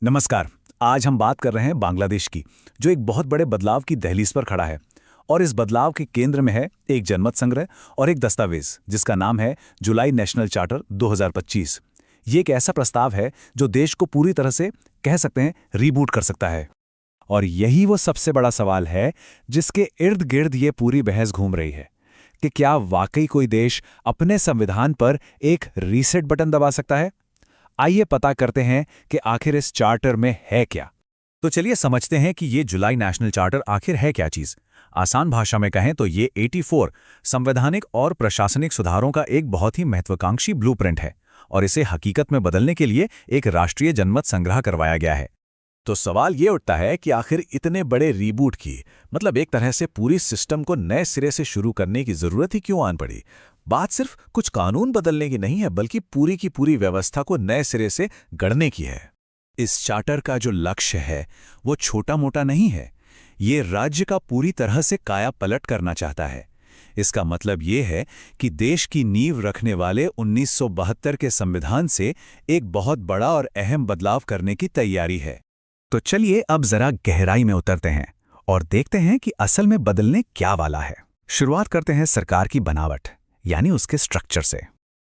नमस्कार। आज हम बात कर रहे हैं बांग्लादेश की, जो एक बहुत बड़े बदलाव की दहलीज पर खड़ा है। और इस बदलाव के केंद्र में है एक जनमत संग्रह और एक दस्तावेज जिसका नाम है जुलाई नेशनल चार्टर 2025। ये एक ऐसा प्रस्ताव है जो देश को पूरी तरह से कह सकते हैं रीबूट कर सकता है। और यही वो सबसे बड़ा सवाल है जिसके इर्द गिर्द ये पूरी बहस घूम रही है कि क्या वाकई कोई देश अपने संविधान पर एक रीसेट बटन दबा सकता है। आइए पता करते हैं कि आखिर इस चार्टर में है क्या। तो चलिए समझते हैं कि ये जुलाई नेशनल चार्टर आखिर है क्या चीज। आसान भाषा में कहें तो ये 84 संवैधानिक और प्रशासनिक सुधारों का एक बहुत ही महत्वाकांक्षी ब्लूप्रिंट है और इसे हकीकत में बदलने के लिए एक राष्ट्रीय जनमत संग्रह करवाया गया है। तो सवाल ये उठता है कि आखिर इतने बड़े रीबूट की, मतलब एक तरह से पूरी सिस्टम को नए सिरे से शुरू करने की जरूरत ही क्यों आन पड़ी। बात सिर्फ कुछ कानून बदलने की नहीं है, बल्कि पूरी की पूरी व्यवस्था को नए सिरे से गढ़ने की है। इस चार्टर का जो लक्ष्य है वो छोटा मोटा नहीं है। ये राज्य का पूरी तरह से काया पलट करना चाहता है। इसका मतलब ये है कि देश की नींव रखने वाले 1972 के संविधान से एक बहुत बड़ा और अहम बदलाव करने की तैयारी है। तो चलिए अब जरा गहराई में उतरते हैं और देखते हैं कि असल में बदलने क्या वाला है। शुरुआत करते हैं सरकार की बनावट, यानी उसके स्ट्रक्चर से।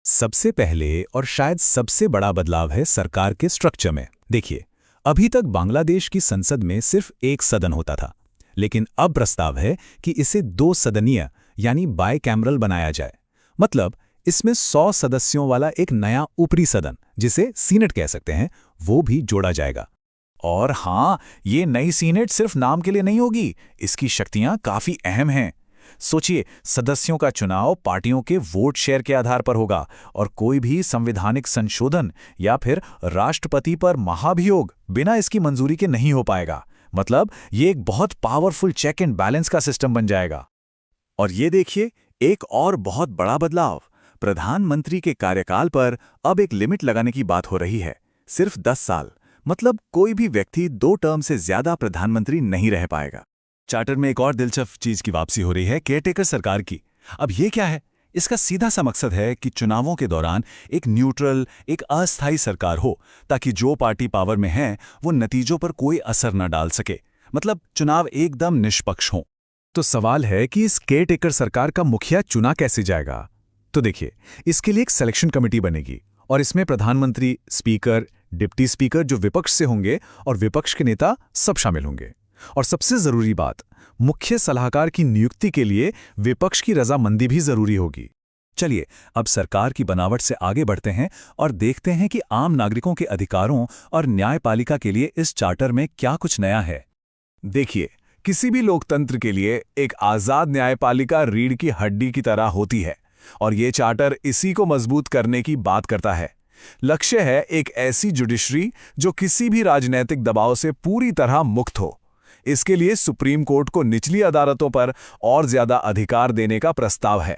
सबसे पहले और शायद सबसे बड़ा बदलाव है सरकार के स्ट्रक्चर में। देखिए, अभी तक बांग्लादेश की संसद में सिर्फ एक सदन होता था, लेकिन अब प्रस्ताव है कि इसे 2 सदनीय यानी बाइकैमरल बनाया जाए। मतलब इसमें 100 सदस्यों वाला एक नया ऊपरी सदन, जिसे सीनेट कह सकते हैं, वो भी जोड़ा जाएगा। और हाँ, ये नई सीनेट सिर्फ नाम के लिए नहीं होगी, इसकी शक्तियां काफी अहम हैं। सोचिए, सदस्यों का चुनाव पार्टियों के वोट शेयर के आधार पर होगा और कोई भी संवैधानिक संशोधन या फिर राष्ट्रपति पर महाभियोग बिना इसकी मंजूरी के नहीं हो पाएगा। मतलब ये एक बहुत पावरफुल चेक एंड बैलेंस का सिस्टम बन जाएगा। और ये देखिए, एक और बहुत बड़ा बदलाव, प्रधानमंत्री के कार्यकाल पर अब एक लिमिट लगाने की बात हो रही है, सिर्फ 10 साल। मतलब कोई भी व्यक्ति 2 टर्म से ज्यादा प्रधानमंत्री नहीं रह पाएगा। चार्टर में एक और दिलचस्प चीज की वापसी हो रही है, केयरटेकर सरकार की। अब ये क्या है? इसका सीधा सा मकसद है कि चुनावों के दौरान एक न्यूट्रल, एक अस्थायी सरकार हो, ताकि जो पार्टी पावर में है वो नतीजों पर कोई असर न डाल सके। मतलब चुनाव एकदम निष्पक्ष हो। तो सवाल है कि इस केयरटेकर सरकार का मुखिया चुना कैसे जाएगा? तो देखिए, इसके लिए एक सिलेक्शन कमेटी बनेगी और इसमें प्रधानमंत्री, स्पीकर, डिप्टी स्पीकर जो विपक्ष से होंगे और विपक्ष के नेता सब शामिल होंगे। और सबसे जरूरी बात, मुख्य सलाहकार की नियुक्ति के लिए विपक्ष की रजामंदी भी जरूरी होगी। चलिए अब सरकार की बनावट से आगे बढ़ते हैं और देखते हैं कि आम नागरिकों के अधिकारों और न्यायपालिका के लिए इस चार्टर में क्या कुछ नया है। देखिए, किसी भी लोकतंत्र के लिए एक आजाद न्यायपालिका रीढ़ की हड्डी की तरह होती है और ये चार्टर इसी को मजबूत करने की बात करता है। लक्ष्य है एक ऐसी जुडिशरी जो किसी भी राजनीतिक दबाव से पूरी तरह मुक्त हो। इसके लिए सुप्रीम कोर्ट को निचली अदालतों पर और ज्यादा अधिकार देने का प्रस्ताव है।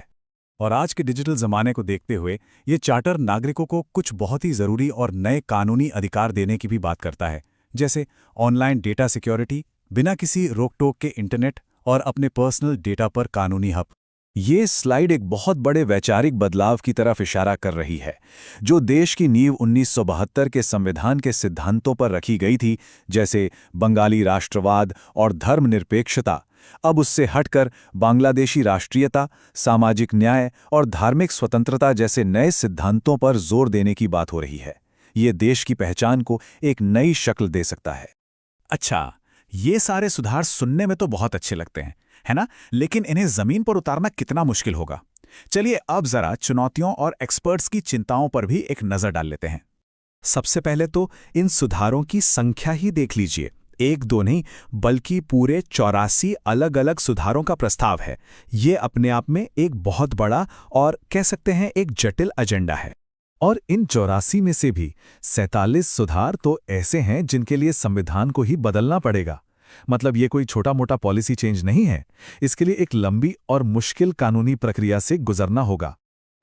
और आज के डिजिटल जमाने को देखते हुए ये चार्टर नागरिकों को कुछ बहुत ही जरूरी और नए कानूनी अधिकार देने की भी बात करता है, जैसे ऑनलाइन डेटा सिक्योरिटी, बिना किसी रोक टोक के इंटरनेट और अपने पर्सनल डेटा पर कानूनी हक। ये स्लाइड एक बहुत बड़े वैचारिक बदलाव की तरफ इशारा कर रही है, जो देश की नींव 1972 के संविधान के सिद्धांतों पर रखी गई थी, जैसे बंगाली राष्ट्रवाद और धर्मनिरपेक्षता। अब उससे हटकर बांग्लादेशी राष्ट्रीयता, सामाजिक न्याय और धार्मिक स्वतंत्रता जैसे नए सिद्धांतों पर जोर देने की बात हो रही है। ये देश की पहचान को एक नई शक्ल दे सकता है। अच्छा, ये सारे सुधार सुनने में तो बहुत अच्छे लगते हैं, है ना? लेकिन इन्हें जमीन पर उतारना कितना मुश्किल होगा। चलिए अब जरा चुनौतियों और एक्सपर्ट्स की चिंताओं पर भी एक नजर डाल लेते हैं। सबसे पहले तो इन सुधारों की संख्या ही देख लीजिए। 1-2 नहीं, बल्कि पूरे 84 अलग अलग सुधारों का प्रस्ताव है। ये अपने आप में एक बहुत बड़ा और कह सकते हैं एक जटिल एजेंडा है। और इन 84 में से भी 47 सुधार तो ऐसे हैं जिनके लिए संविधान को ही बदलना पड़ेगा। मतलब ये कोई छोटा मोटा पॉलिसी चेंज नहीं है। इसके लिए एक लंबी और मुश्किल कानूनी प्रक्रिया से गुजरना होगा।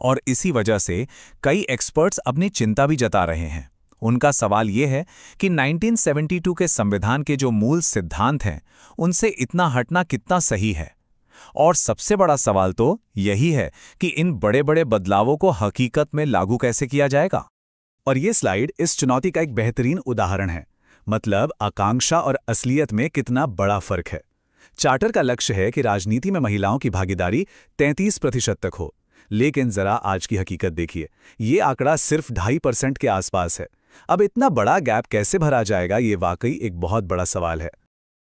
और इसी वजह से कई एक्सपर्ट्स अपनी चिंता भी जता रहे हैं। उनका सवाल ये है कि 1972 के संविधान के जो मूल सिद्धांत हैं, उनसे इतना हटना कितना सही है। और सबसे बड़ा सवाल तो यही है कि इन बड़े बड़े बदलावों को हकीकत में लागू कैसे किया जाएगा। और ये स्लाइड इस चुनौती का एक बेहतरीन उदाहरण है। मतलब आकांक्षा और असलियत में कितना बड़ा फर्क है। चार्टर का लक्ष्य है कि राजनीति में महिलाओं की भागीदारी 33% तक हो, लेकिन जरा आज की हकीकत देखिए, ये आंकड़ा सिर्फ 2.5% के आसपास है। अब इतना बड़ा गैप कैसे भरा जाएगा, ये वाकई एक बहुत बड़ा सवाल है।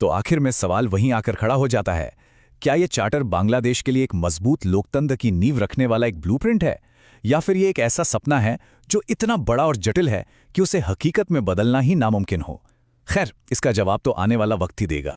तो आखिर में सवाल वहीं आकर खड़ा हो जाता है, क्या ये चार्टर बांग्लादेश के लिए एक मजबूत लोकतंत्र की नींव रखने वाला एक ब्लूप्रिंट है, या फिर ये एक ऐसा सपना है जो इतना बड़ा और जटिल है कि उसे हकीकत में बदलना ही नामुमकिन हो? खैर, इसका जवाब तो आने वाला वक्त ही देगा।